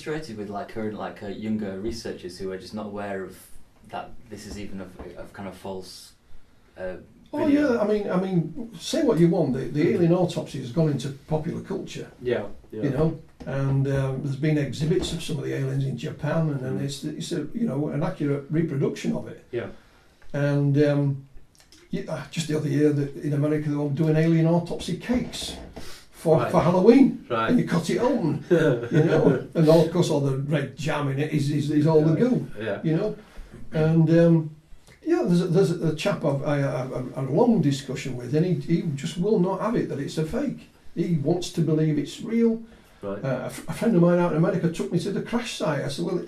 infatuated with like current younger researchers who are just not aware of that this is even of kind of false video? Yeah, I mean, say what you want, the alien autopsy has gone into popular culture. Yeah. You know, and there's been exhibits of some of the aliens in Japan, and it's a an accurate reproduction of it. Yeah. And just the other year, in America, they were doing alien autopsy cakes for Halloween. Right. And you cut it open, and of course all the red jam in it is all the goo. Yeah. And there's a chap I had a long discussion with, and he just will not have it that it's a fake. He wants to believe it's real. Right. A friend of mine out in America took me to the crash site. I said, well,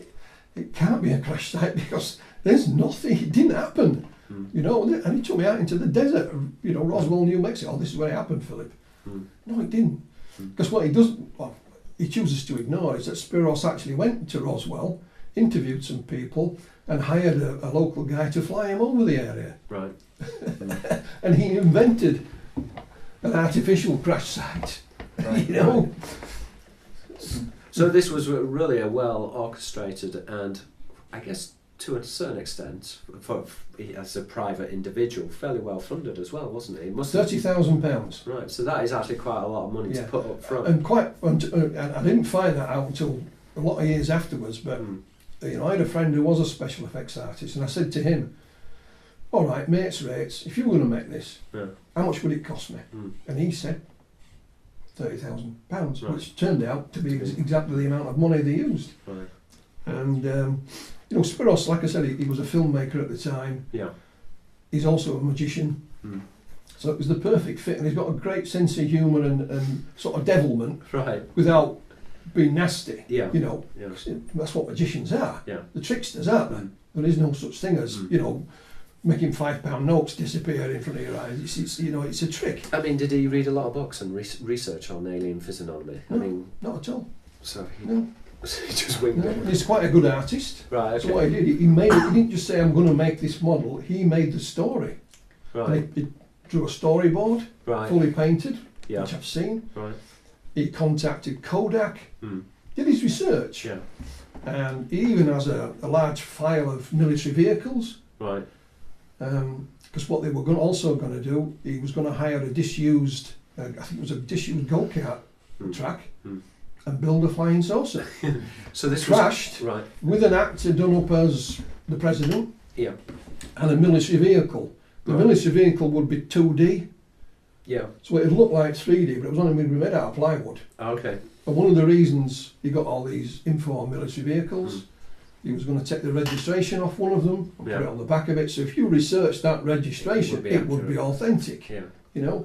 it can't be a crash site because there's nothing. It didn't happen. And he took me out into the desert, Roswell, New Mexico. Oh, this is where it happened, Philip. No, it didn't. Because what he chooses to ignore is that Spiros actually went to Roswell, interviewed some people, and hired a local guy to fly him over the area. Right. And he invented an artificial crash site. Right. So this was really a well orchestrated and, I guess, to a certain extent, as a private individual, fairly well funded as well, wasn't it? £30,000. Right. So that is actually quite a lot of money to put up front. And I didn't find that out until a lot of years afterwards. But I had a friend who was a special effects artist, and I said to him, "All right, mates rates. If you were going to make this, how much would it cost me?" And he said, £30,000, which turned out to be exactly the amount of money they used. Right. And Spiros, like I said, he was a filmmaker at the time. Yeah. He's also a magician. So it was the perfect fit, and he's got a great sense of humour and sort of devilment, without being nasty. Yeah. That's what magicians are. Yeah. The tricksters, aren't they? There is no such thing as making £5 notes disappear in front of your eyes. It's a trick. I mean, did he read a lot of books and research on alien physiognomy? No, not at all. So he just winged it. He's quite a good artist. Right. Okay. So what he did, he made it. He didn't just say, "I'm going to make this model." He made the story. Right. And he drew a storyboard, fully painted, which I've seen. Right. He contacted Kodak. Did his research. Yeah. And he even has a large file of military vehicles. Right. Because what they were also going to do, he was going to hire a disused, I think it was a disused go-kart track, and build a flying saucer. So this crashed with an actor done up as the president, and a military vehicle. The military vehicle would be 2D. Yeah. So it would look like 3D, but it was only going to be made out of plywood. Okay. And one of the reasons he got all these info on military vehicles, he was going to take the registration off one of them and put it on the back of it. So if you research that registration, it would be authentic. Yeah.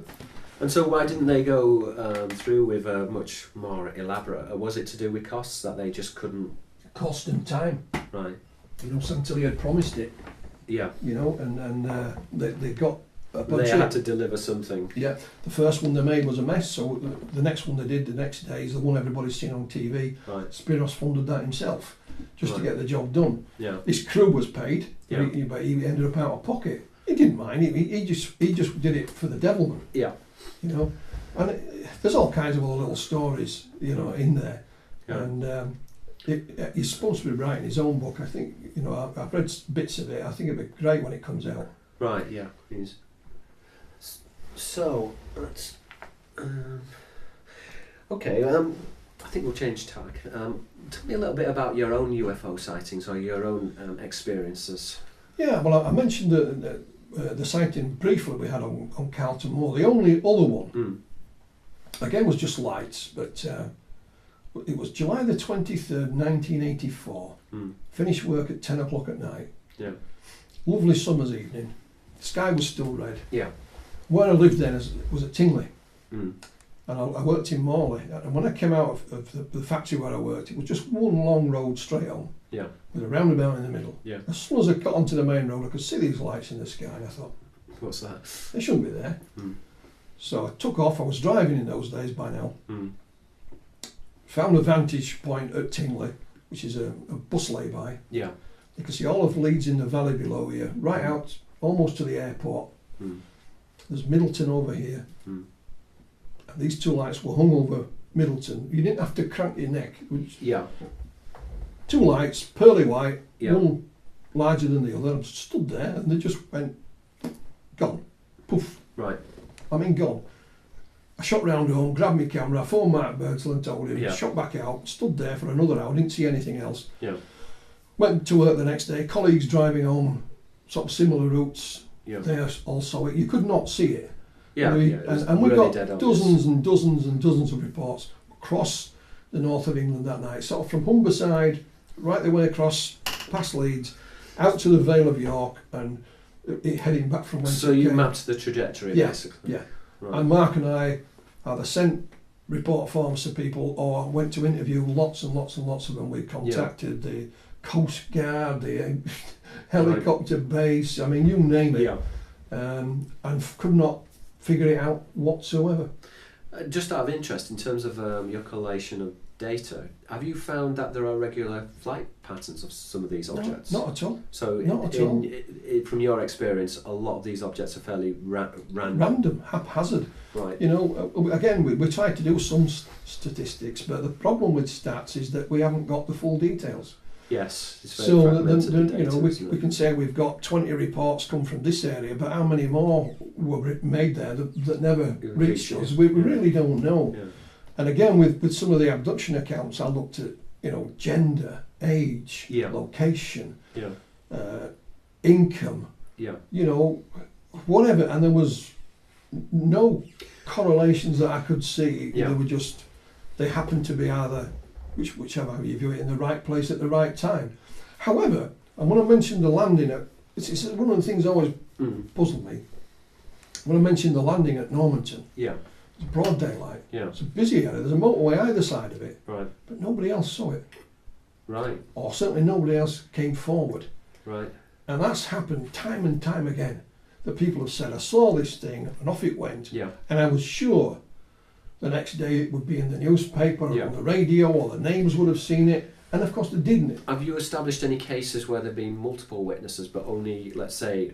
And so why didn't they go through with a much more elaborate? Was it to do with costs that they just couldn't? Cost and time. Right. Until he had promised it. Yeah. And they got. They had to deliver something. Yeah, the first one they made was a mess, so the next one they did the next day is the one everybody's seen on TV. Right. Spiros funded that himself, just to get the job done. Yeah. His crew was paid, but he ended up out of pocket. He didn't mind. He just did it for the devilment. Yeah. And there's all kinds of other little stories, in there. Yeah. And he's supposed to be writing his own book. I think, I've read bits of it. I think it'd be great when it comes out. Right. Yeah. He's. So that's okay. I think we'll change tack. Tell me a little bit about your own UFO sightings or your own experiences. Yeah, well, I mentioned the sighting briefly we had on Carlton Moor. The only other one, again, was just lights, but it was July the 23rd, 1984. Finished work at 10 o'clock at night. Yeah. Lovely summer's evening. The sky was still red. Yeah. Where I lived then was at Tingley, and I worked in Morley. And when I came out of the factory where I worked, it was just one long road straight on, with a roundabout in the middle. Yeah. As soon as I got onto the main road, I could see these lights in the sky, and I thought, "What's that? They shouldn't be there." So I took off. I was driving in those days by now. Found a vantage point at Tingley, which is a bus lay-by. Yeah. You can see all of Leeds in the valley below here, right out almost to the airport. There's Middleton over here. And these two lights were hung over Middleton. You didn't have to crank your neck. two lights, pearly white, Yeah. one larger than the other, and stood there, and they just went, gone, poof. Right. I mean, gone. I shot round home, grabbed my camera, I phoned Mark Birdsall and told him, Yeah. shot back out, stood there for another hour, didn't see anything else. Yeah. Went to work the next day, colleagues driving home, sort of similar routes, Yeah. they all saw it. You could not see it. Yeah. We- Yeah. It was and we really got dead obvious. dozens and dozens and dozens of reports across the north of England that night, sort of from Humberside, right the way across, past Leeds, out to the Vale of York, and heading back from whence So it you came. mapped the trajectory, Yeah, basically. yeah. Right. And Mark and I either sent report forms to people or went to interview lots and lots and lots of them. We contacted the Coast Guard, the helicopter base, I mean, you name it, Yeah. and could not figure it out whatsoever. Just out of interest, in terms of your collation of data, have you found that there are regular flight patterns of some of these objects? No, not at all. So, Not at all. from your experience, a lot of these objects are fairly random. Random, haphazard. Right. You know, again, we tried to do some statistics, but the problem with stats is that we haven't got the full details. Yes. It's very So, fragmented, the you data, know, isn't we it? can say we've got 20 reports come from this area, but how many more were made there that never reached us? We really don't know. Yeah. And again, with some of the abduction accounts, I looked at, you know, gender, age, Yeah. location, Yeah. income, Yeah. you know, whatever, and there was no correlations that I could see. Yeah. They were just, they happened to be either, whichever you view it, in the right place at the right time. However, and when I mentioned the landing at, it's one of the things that always puzzled me. When I mentioned the landing at Normanton, Yeah. it's broad daylight. Yeah. It's a busy area. There's a motorway either side of it, Right. but nobody else saw it, Right. or certainly nobody else came forward. Right. And that's happened time and time again. That people have said, I saw this thing, and off it went. Yeah. And I was sure the next day it would be in the newspaper or Yeah. on the radio, or the names would have seen it. And of course they didn't. Have you established any cases where there have been multiple witnesses, but only, let's say,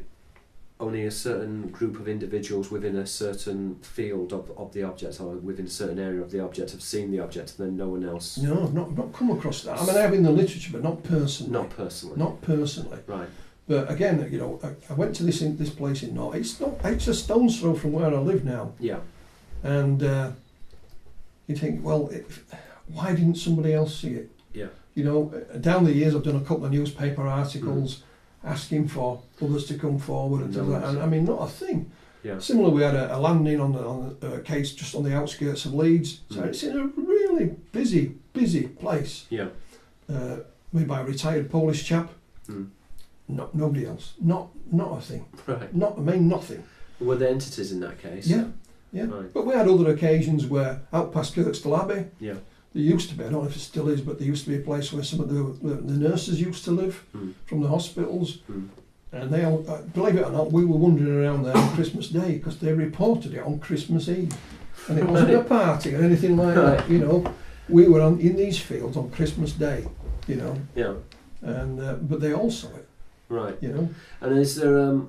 only a certain group of individuals within a certain field of the object, or within a certain area of the object, have seen the object, and then no one else? No, I've not come across that. I mean, I have in the literature, but not personally. Not personally. Not personally. Right. But again, you know, I went to this place in North. It's a stone's throw from where I live now. Yeah. And you think, well, why didn't somebody else see it? Yeah. You know, down the years I've done a couple of newspaper articles asking for others to come forward and things like that. And I mean, not a thing. Yeah. Similar, we had a landing on the case just on the outskirts of Leeds. So it's in a really busy place. Yeah. Made by a retired Polish chap. Mm. Nobody else. Not a thing. Right. Nothing. Were there entities in that case? Yeah. Right. But we had other occasions where out past Kirkstall Abbey, Yeah. there used to be, I don't know if it still is, but there used to be a place where some of the nurses used to live from the hospitals. And they all, believe it or not, we were wandering around there on Christmas Day because they reported it on Christmas Eve. And it wasn't a party or anything like that, you know. We were in these fields on Christmas Day, you know. Yeah. And but they all saw it, Right. you know. And is there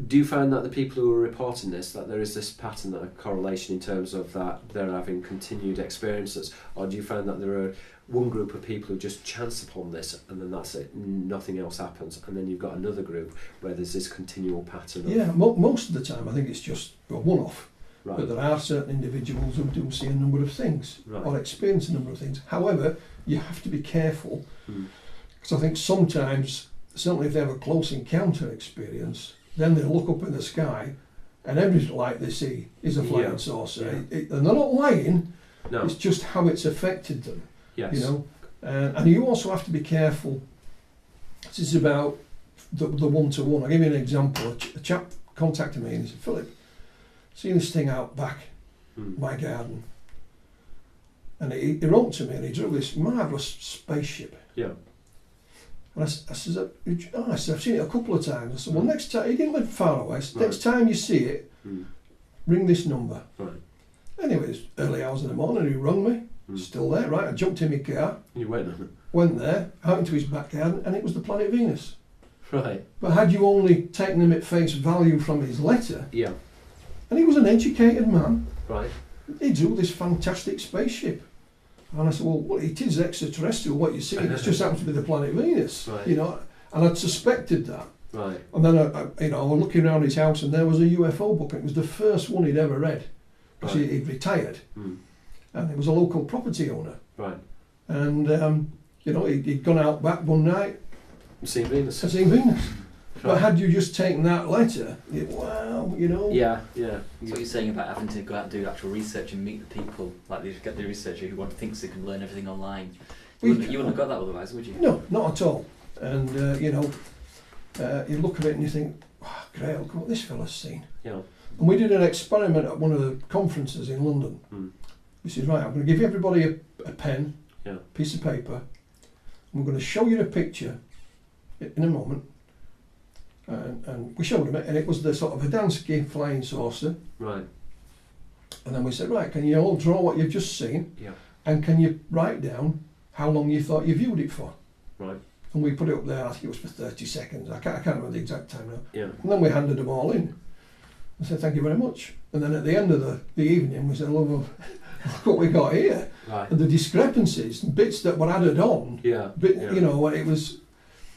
do you find that the people who are reporting this, that there is this pattern, that a correlation in terms of that they're having continued experiences, or do you find that there are one group of people who just chance upon this and then that's it, nothing else happens, and then you've got another group where there's this continual pattern of, Yeah, most of the time I think it's just a one-off. right. But there are certain individuals who do see a number of things Right. or experience a number of things. However, you have to be careful Mm. because I think sometimes, certainly if they have a close encounter experience, then they look up in the sky and every light they see is a flying Yeah. saucer. And they're not lying, No. it's just how it's affected them, Yes. you know. And you also have to be careful. This is about the one-to-one. I'll give you an example. A chap contacted me and he said, Philip, seen this thing out back my garden. And he wrote to me and he drew this marvellous spaceship. Yeah. And I said, I've seen it a couple of times. I said, well, next time, he didn't live far away. So Right. next time you see it, ring this number. Right. Anyway, it's early hours in the morning, he rung me, still there, right? I jumped in my car, You went on went there, out into his back garden, and it was the planet Venus. it. Right. But had you only taken him at face value from his letter, Yeah. and he was an educated man, Right. he drew this fantastic spaceship. And I said, well, it is extraterrestrial, what you're seeing. It just happens to be the planet Venus, Right. you know. And I'd suspected that. Right. And then, I was looking around his house, and there was a UFO book. It was the first one he'd ever read, because Right. he'd retired. Mm. And he was a local property owner. Right. And, he'd gone out back one night Seen Venus. and seen Venus. Right. But had you just taken that letter, wow, Yeah. So what you're saying about having to go out and do actual research and meet the people, like you get the researcher who thinks they can learn everything online. You wouldn't have got that otherwise, would you? No, not at all. And, you look at it and you think, oh, great, look what this fella's seen. Yeah. And we did an experiment at one of the conferences in London. Mm. We said, right, I'm going to give everybody a pen, Yeah. piece of paper, and we're going to show you a picture in a moment. And we showed him it, and it was the sort of a Dansky flying saucer. Right. And then we said, right, can you all draw what you've just seen? Yeah. And can you write down how long you thought you viewed it for? Right. And we put it up there, I think it was for 30 seconds. I can't remember the exact time now. Yeah. And then we handed them all in. I said, thank you very much. And then at the end of the evening, we said, look what we got here. Right. And the discrepancies, bits that were added on, Yeah. it was,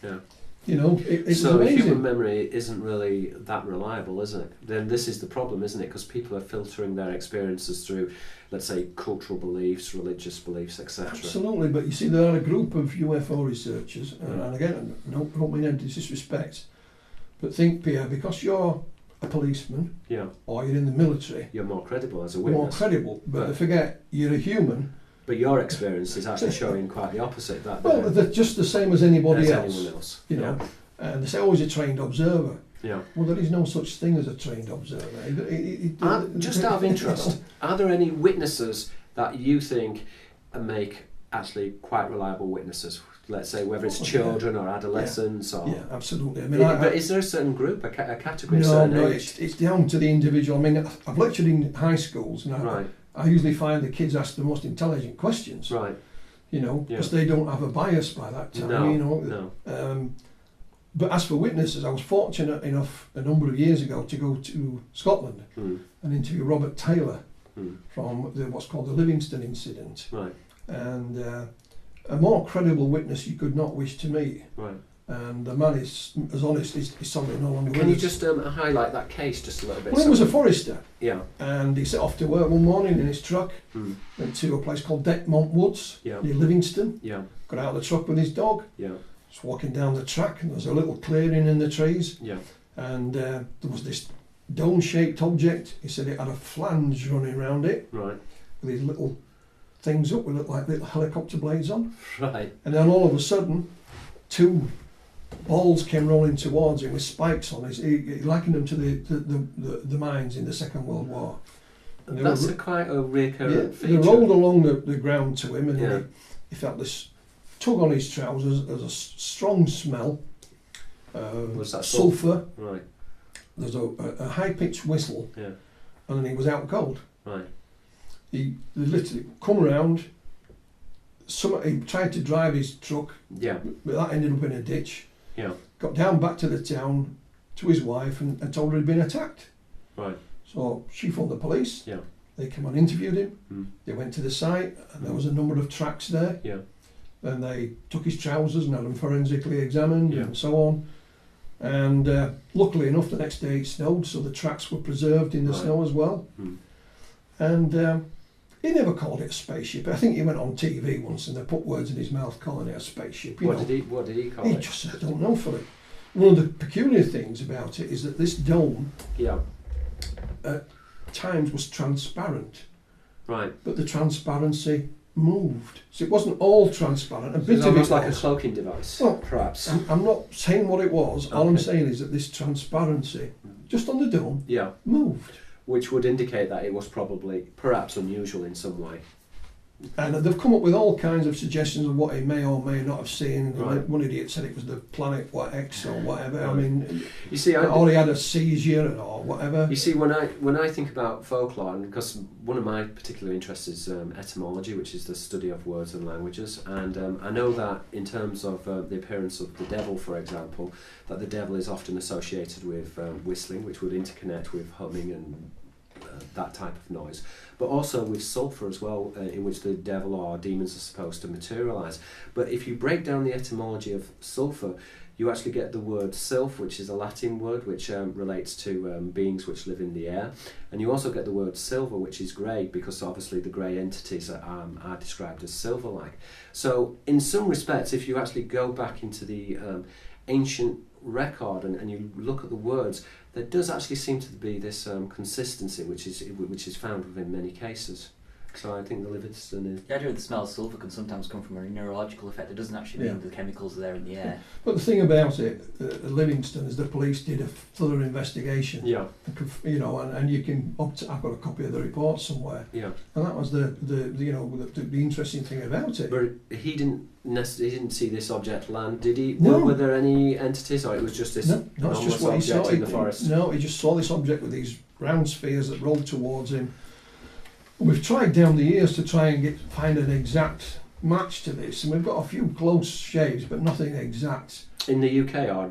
Yeah. it was So amazing. human memory isn't really that reliable, isn't it? Then this is the problem, isn't it? Because people are filtering their experiences through, let's say, cultural beliefs, religious beliefs, etc. Absolutely, but you see, there are a group of UFO researchers, and again, I don't mean any disrespect, but think, Pierre, because you're a policeman, Yeah. or you're in the military, You're more credible as a you're more witness. credible, but Right. they forget you're a human. But your experience is actually showing quite the opposite. That Well, they're just the same as anybody as else, anyone else. you know. And they say, oh, he's a trained observer. Yeah. Well, there is no such thing as a trained observer. Just out of interest, are there any witnesses that you think make actually quite reliable witnesses? Let's say whether it's children or adolescents or... Yeah, absolutely. I mean, but is there a certain group, a category, a no, certain no, age? it's down to the individual. I mean, I've lectured in high schools, and Right, I usually find the kids ask the most intelligent questions, right. because they don't have a bias by that time, No. But as for witnesses, I was fortunate enough a number of years ago to go to Scotland Mm. and interview Robert Taylor Mm. from what's called the Livingston incident. Right, And a more credible witness you could not wish to meet. right. And the man is as honest, he's sorry no longer Can you with us. just highlight that case just a little bit? Well, he was a forester, Yeah. and he set off to work one morning in his truck, Mm. went to a place called Detmont Woods, Yeah. near Livingston, Yeah. got out of the truck with his dog, Yeah. was walking down the track, and there was a little clearing in the trees, Yeah. and there was this dome-shaped object. He said it had a flange running around it, Right. with these little things up, with little helicopter blades on. Right. And then all of a sudden, two balls came rolling towards him with spikes on it. He likened them to the mines in the Second World War. And they That's were, quite a recurrent yeah, feature. they rolled along the ground to him, and Yeah. he felt this tug on his trousers. There's a strong smell, Was that sulphur. Right. There's a high-pitched whistle, Yeah. and then he was out cold. Right. They literally come around. He tried to drive his truck, Yeah. but that ended up in a ditch. Yeah. Got down back to the town to his wife and told her he'd been attacked. Right. So she phoned the police. Yeah. They came and interviewed him. Mm. They went to the site, and there was a number of tracks there. Yeah. Then they took his trousers and had them forensically examined, Yeah. and so on. And luckily enough, the next day it snowed, so the tracks were preserved in the Right. snow as well. Mm. And he never called it a spaceship. I think he went on TV once and they put words in his mouth calling it a spaceship. What did he call He it? just said, I don't know, Philip. One of the peculiar things about it is that this dome Yeah. at times was transparent, Right. but the transparency moved. So it wasn't all transparent. A bit It's of it almost like a was. cloaking device, Well, perhaps. I'm not saying what it was. All I'm Okay. saying is that this transparency, just on the dome, Yeah. moved. Which would indicate that it was probably, perhaps, unusual in some way. And they've come up with all kinds of suggestions of what he may or may not have seen. Right. One idiot said it was the planet X or whatever. I Right. mean, You see, or he had a seizure or whatever. You see, when I think about folklore, and because one of my particular interests is etymology, which is the study of words and languages, and I know that in terms of the appearance of the devil, for example, that the devil is often associated with whistling, which would interconnect with humming and that type of noise. But also with sulphur as well, in which the devil or demons are supposed to materialise. But if you break down the etymology of sulphur, you actually get the word sylph, which is a Latin word which relates to beings which live in the air. And you also get the word silver, which is grey, because obviously the grey entities are described as silver-like. So in some respects, if you actually go back into the ancient record and you look at the words, there does actually seem to be this consistency which is found within many cases. So I think the Livingston is... The idea of the smell of sulphur can sometimes come from a neurological effect. It doesn't actually mean the chemicals are there in the air. But the thing about it, Livingston, is the police did a thorough investigation. Yeah. You know, and you can... I've got a copy of the report somewhere. Yeah. And that was the interesting thing about it. But he didn't see this object land, did he? No. Were there any entities, or it was just this No, it's just what he saw in the forest? No, he just saw this object with these round spheres that rolled towards him. We've tried down the years to try and find an exact match to this, and we've got a few close shaves, but nothing exact. In the UK or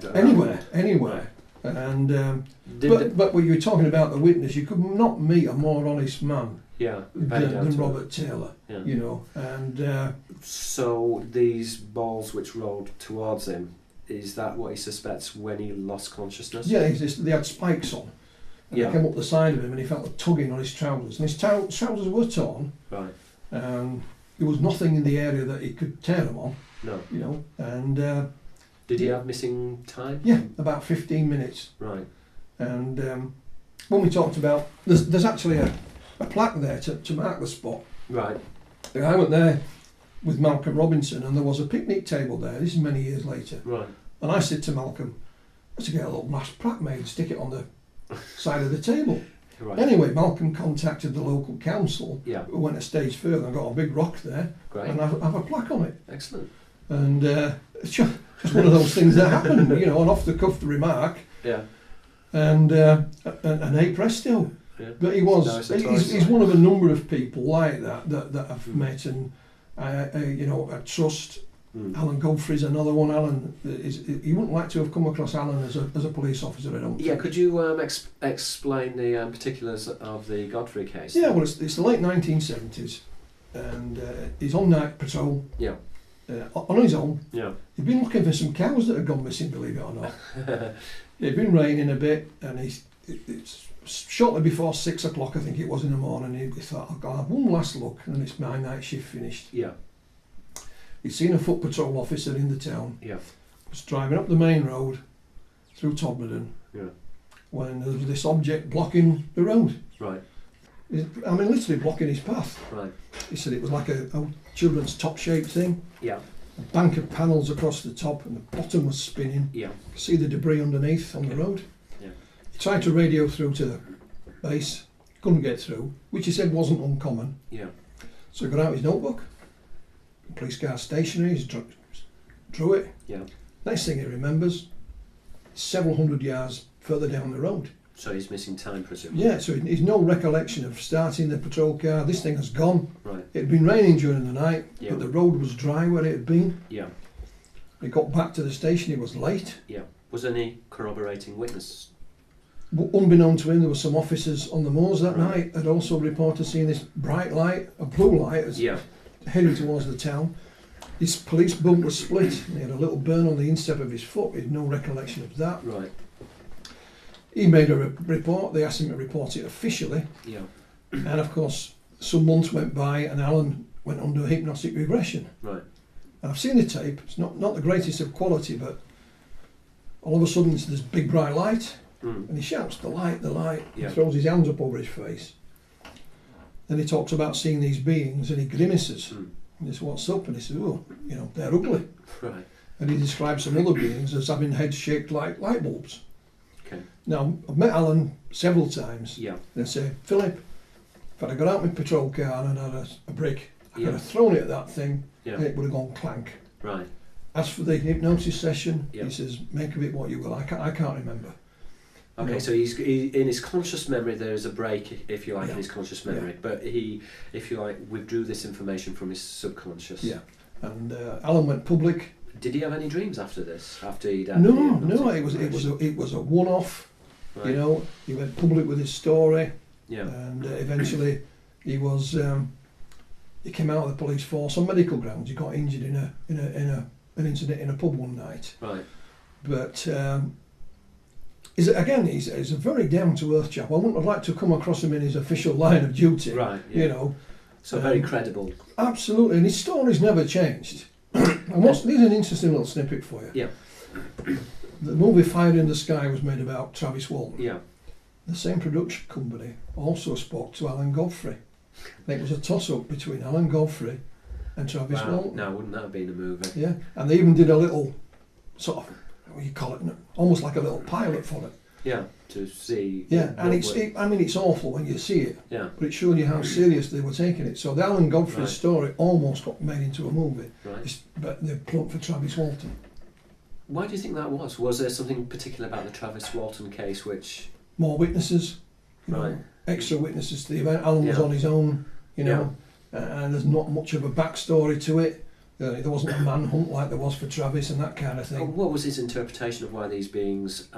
anywhere. And but when you were talking about the witness, you could not meet a more honest man than Robert Taylor. Yeah. You know, and so these balls which rolled towards him, is that what he suspects when he lost consciousness? Yeah, they had spikes on. And they came up the side of him, and he felt a tugging on his trousers. And his trousers were torn. Right. There was nothing in the area that he could tear them on. No. You know, and did he have missing time? Yeah, about 15 minutes. Right. And when we talked about, there's actually a plaque there to mark the spot. Right. I went there with Malcolm Robinson, and there was a picnic table there. This is many years later. Right. And I said to Malcolm, let's get a little brass plaque made, stick it on the side of the table. Right. Anyway, Malcolm contacted the local council. Yeah. We went a stage further and got a big rock there. Great. And I have a plaque on it. Excellent. And it's just one of those things that happen, you know, an off-the-cuff remark. Yeah. And hey presto. Yeah. But he's one of a number of people like that I've met, and I trust. Alan Godfrey's another one. Alan he wouldn't like to have come across Alan as a police officer, I don't think. Yeah, could you explain the particulars of the Godfrey case? Yeah, well, it's the late 1970s, and he's on night patrol. Yeah. On his own. Yeah. He'd been looking for some cows that had gone missing, believe it or not. It'd been raining a bit, and it's shortly before 6 o'clock, I think it was, in the morning. He thought, I'll have one last look, and it's my night shift finished. Yeah. He'd seen a foot patrol officer in the town. Yeah. Was driving up the main road through Todmorden. Yeah. When there was this object blocking the road. Right. I mean, literally blocking his path. Right. He said it was like a children's top-shaped thing. Yeah. A bank of panels across the top, and the bottom was spinning. Yeah. You could see the debris underneath on the road. Yeah. He tried to radio through to the base, couldn't get through, which he said wasn't uncommon. Yeah. So he got out his notebook. Police car stationary, he's drew it. Yeah. Next thing he remembers, several hundred yards further down the road. So he's missing time, presumably. Yeah, so he's no recollection of starting the patrol car. This thing has gone. Right. It had been raining during the night, Yeah. but the road was dry where it had been. Yeah. He got back to the station, he was late. Yeah. Was there any corroborating witness? Unbeknown to him, there were some officers on the moors that Right. night that also reported seeing this bright light, a blue light, as heading towards the town. His police boot was split, and he had a little burn on the instep of his foot. He had no recollection of that. Right. He made a report. They asked him to report it officially. Yeah. And of course, some months went by, and Alan went under hypnotic regression. Right. And I've seen the tape. It's not the greatest of quality, but all of a sudden there's this big bright light, and he shouts, "The light, the light!" Yeah. He throws his hands up over his face. Then he talks about seeing these beings, and he grimaces. And he says, "What's up?" And he says, "Oh, you know, they're ugly." Right. And he describes some other beings as having heads shaped like light bulbs. Okay. Now, I've met Alan several times. Yeah. And I say, "Philip, if I'd have got out my patrol car and had a brick, I Yeah. could have thrown it at that thing, Yeah. and it would have gone clank." Right. As for the hypnosis session, Yeah. he says, "Make of it what you will. I can't remember." Okay, No. so he in his conscious memory there is a break, if you like, in his conscious memory, but he, if you like, withdrew this information from his subconscious. Yeah. And Alan went public. Did he have any dreams after this? After he'd No. It was a one-off. Right. You know, he went public with his story. Yeah. And eventually he was he came out of the police force on medical grounds. He got injured in an incident in a pub one night. Right. But he's a very down to earth chap. I wouldn't have liked to come across him in his official line of duty. Right. Yeah. You know. So very credible. Absolutely, and his story's never changed. And here's an interesting little snippet for you. Yeah. The movie Fire in the Sky was made about Travis Walton. Yeah. The same production company also spoke to Alan Godfrey. And it was a toss-up between Alan Godfrey and Travis Walton. Now, wouldn't that have been a movie? Yeah, and they even did a little sort of, what do you call it, almost like a little pilot for it. Yeah, to see. Yeah, and it's awful when you see it. Yeah. But it showed you how serious they were taking it. So the Alan Godfrey story almost got made into a movie. Right. But they plumped for Travis Walton. Why do you think that was? Was there something particular about the Travis Walton case which... More witnesses, you know, extra witnesses to the event. Alan was on his own, you know, and there's not much of a backstory to it. There wasn't a manhunt like there was for Travis and that kind of thing. What was his interpretation of why these beings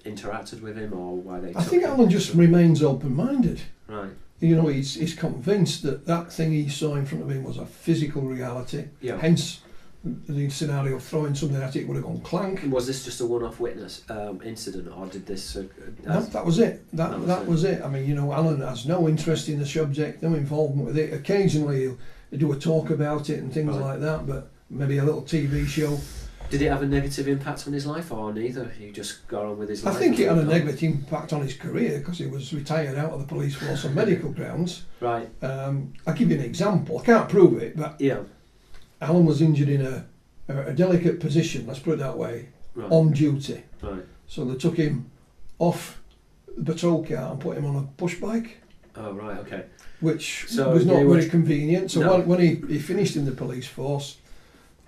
interacted with him, or why they... I think Alan just remains open-minded. Right. You know, he's convinced that thing he saw in front of him was a physical reality. Yeah. Hence, the scenario of throwing something at it would have gone clank. Was this just a one-off witness incident, or did this... No, that was it. That was it. I mean, you know, Alan has no interest in the subject, no involvement with it. Occasionally he'll do a talk about it and things like that, but maybe a little TV show. Did it have a negative impact on his life, or neither? He just got on with his life? I think it had a negative impact on his career because he was retired out of the police force on medical grounds. Right. I'll give you an example. I can't prove it, but Alan was injured in a delicate position, let's put it that way, on duty. Right. So they took him off the patrol car and put him on a push bike. Oh, right, okay. Which was not very convenient. So when he finished in the police force,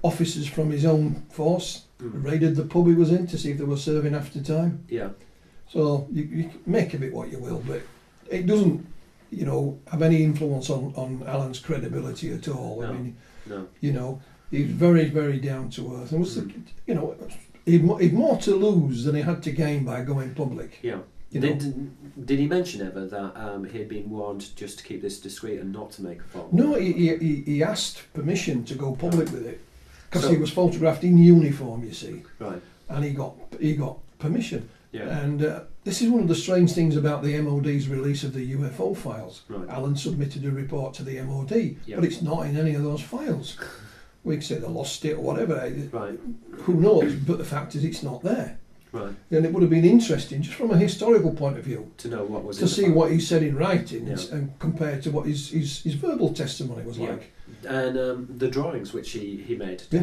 officers from his own force raided the pub he was in to see if they were serving after time. Yeah. So you make of it what you will, but it doesn't, you know, have any influence on Alan's credibility at all. I mean, you know, he's very, very down to earth, and was, you know, he'd more to lose than he had to gain by going public. Yeah. Did he mention ever that he had been warned just to keep this discreet and not to make a phone? No, he asked permission to go public with it because he was photographed in uniform, you see. Right. And he got permission. Yeah. And this is one of the strange things about the MOD's release of the UFO files. Right. Alan submitted a report to the MOD, but it's not in any of those files. We can say they lost it or whatever. Right. Who knows? But the fact is, it's not there. Right. And it would have been interesting, just from a historical point of view, to know what was to see what he said in writing and compared to what his verbal testimony was like. And the drawings which he made, they're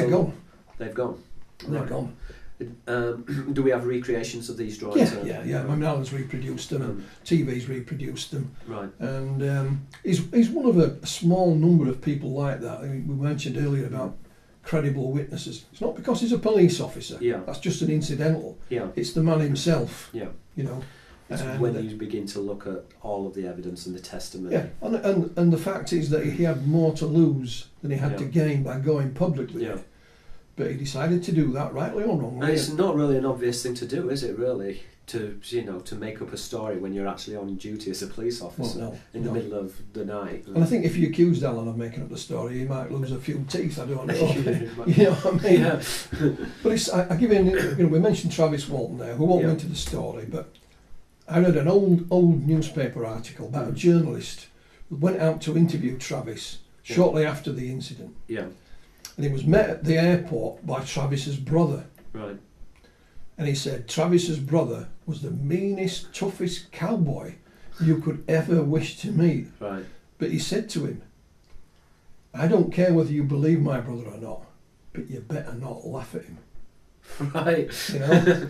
gone. They've gone. They're gone. Do we have recreations of these drawings? Yeah. I mean, Alan's reproduced them, and TV's reproduced them. Right. And he's one of a small number of people like that. I mean, we mentioned earlier about credible witnesses. It's not because he's a police officer. Yeah. That's just an incidental. Yeah. It's the man himself. Yeah. You know. It's when you begin to look at all of the evidence and the testimony. Yeah. And the fact is that he had more to lose than he had to gain by going public with it. But he decided to do that, rightly or wrongly. And it's not really an obvious thing to do, is it? Really, to make up a story when you're actually on duty as a police officer in the middle of the night. And I think if you accused Alan of making up the story, he might lose a few teeth. I don't know. You know what I mean? Yeah. But I give you, we mentioned Travis Walton there. We won't go into the story, but I read an old newspaper article about a journalist who went out to interview Travis shortly after the incident. Yeah. And he was met at the airport by Travis's brother. Right. And he said Travis's brother was the meanest, toughest cowboy you could ever wish to meet. Right. But he said to him, I don't care whether you believe my brother or not, but you better not laugh at him. Right. You know?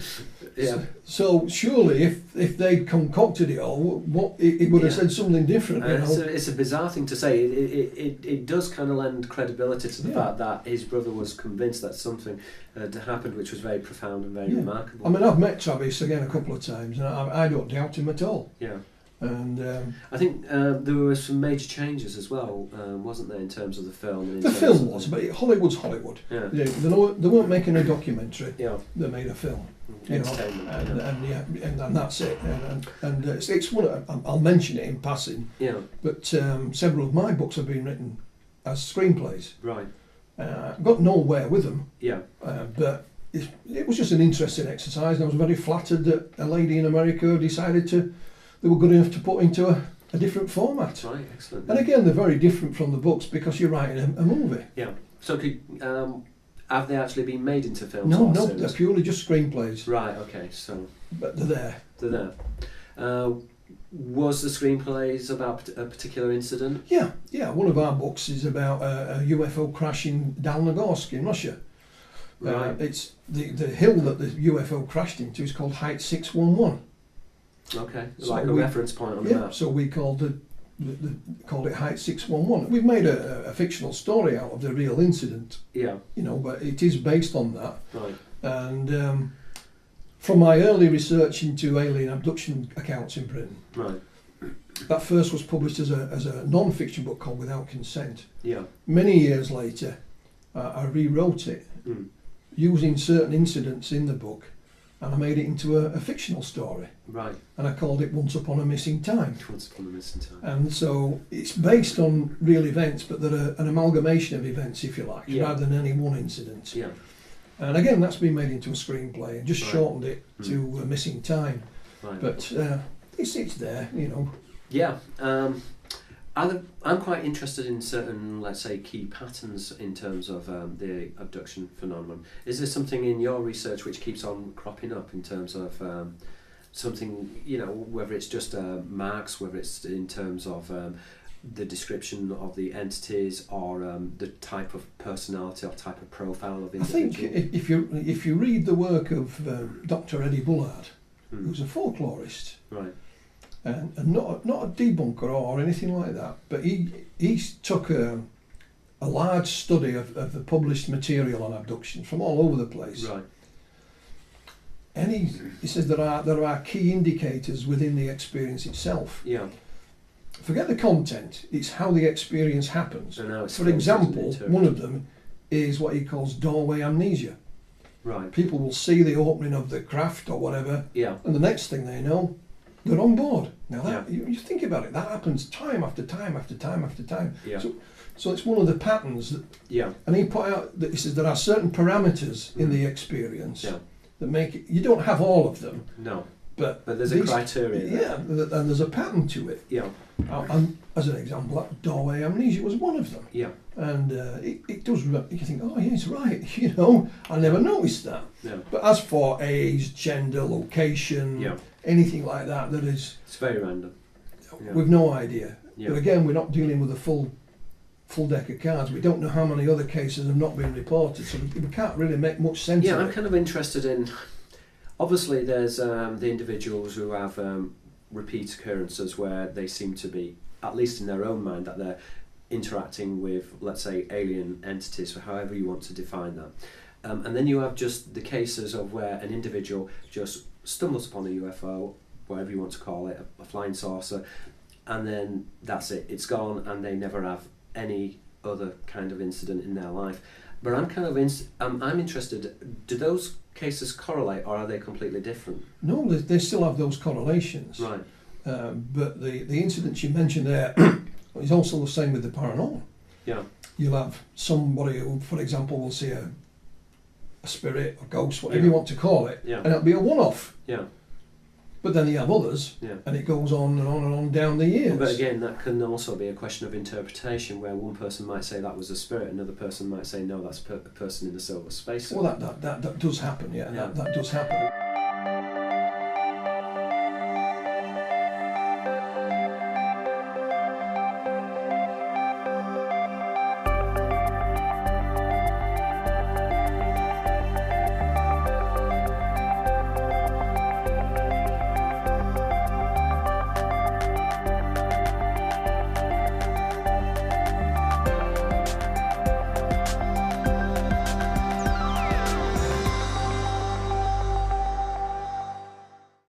Yeah. So surely if they'd concocted it all, he would have said something different. You know? It's a bizarre thing to say. It does kind of lend credibility to the fact that his brother was convinced that something had happened which was very profound and very remarkable. I mean, I've met Travis again a couple of times and I don't doubt him at all. Yeah. And I think there were some major changes as well, wasn't there, in terms of the film? And in the terms film of was, but Hollywood's Hollywood. Yeah. They weren't making a documentary. Yeah. They made a film. You know, Entertainment. and that's it. And it's one. I'll mention it in passing. Yeah. But several of my books have been written as screenplays. Right. Got nowhere with them. Yeah. But it was just an interesting exercise, and I was very flattered that a lady in America decided they were good enough to put into a different format. Right. Excellent. And again, they're very different from the books because you're writing a movie. Yeah. So have they actually been made into films? No, series? they're purely just screenplays. Right. Okay. So. But they're there. They're there. Was the screenplays about a particular incident? Yeah. One of our books is about a UFO crash in Dalnogorsk in Russia. Right. It's the hill that the UFO crashed into is called Height 611. Okay. So Like a reference point on the map. So we called it Height 611. We've made a fictional story out of the real incident. Yeah. You know, but it is based on that. Right. And from my early research into alien abduction accounts in Britain, Right. that first was published as a non-fiction book called Without Consent. Yeah. Many years later, I rewrote it using certain incidents in the book, and I made it into a fictional story. Right. And I called it Once Upon a Missing Time. Once Upon a Missing Time. And so it's based on real events, but they're an amalgamation of events, if you like, rather than any one incident. Yeah. And again, that's been made into a screenplay and just Right. shortened it to Missing Time. Right. But it's there, you know. Yeah. I'm quite interested in certain, let's say, key patterns in terms of the abduction phenomenon. Is there something in your research which keeps on cropping up in terms of something, you know, whether it's just marks, whether it's in terms of the description of the entities or the type of personality or type of profile of individual? I think if you read the work of Dr. Eddie Bullard, who's a folklorist, right, and not a debunker or anything like that, but he took a large study of the published material on abduction from all over the place. right, And he says there are key indicators within the experience itself. yeah. Forget the content, it's how the experience happens. And how it's For example, filtered, one of them is what he calls doorway amnesia. right, People will see the opening of the craft or whatever, yeah, and the next thing they know, they're on board. Now that Yeah. you think about it, that happens time after time after time after time. yeah, So it's one of the patterns that, yeah, and he put out that he says there are certain parameters in the experience yeah. that make it. You don't have all of them, No, but there's a criteria there. Yeah, and there's a pattern to it. Yeah, And as an example, that doorway amnesia was one of them. yeah, And it does. You think, oh, yeah, it's right. You know, I never noticed that. yeah, But as for age, gender, location, yeah. anything like that, It's very random. Yeah. we've no idea. Yeah. But again, we're not dealing with a full deck of cards. We don't know how many other cases have not been reported, so we can't really make much sense Yeah, of I'm it. kind of interested in. Obviously, there's the individuals who have repeat occurrences where they seem to be, at least in their own mind, that they're interacting with, let's say, alien entities, or however you want to define that. And then you have just the cases of where an individual just stumbles upon a UFO, whatever you want to call it, a flying saucer, and then that's it, it's gone, and they never have any other kind of incident in their life. But I'm kind of I'm interested, do those cases correlate, or are they completely different? No, they still have those correlations. Right. But the incidents you mentioned there is also the same with the paranormal. Yeah. You'll have somebody who, for example, will see a spirit or ghost, whatever Yeah. you want to call it, Yeah. and it'll be a one-off. Yeah. But then you have others, Yeah. and it goes on and on and on down the years. But again, that can also be a question of interpretation, where one person might say that was a spirit, another person might say no, that's a person in the silver space. Well, that does happen, yeah. Yeah. That does happen.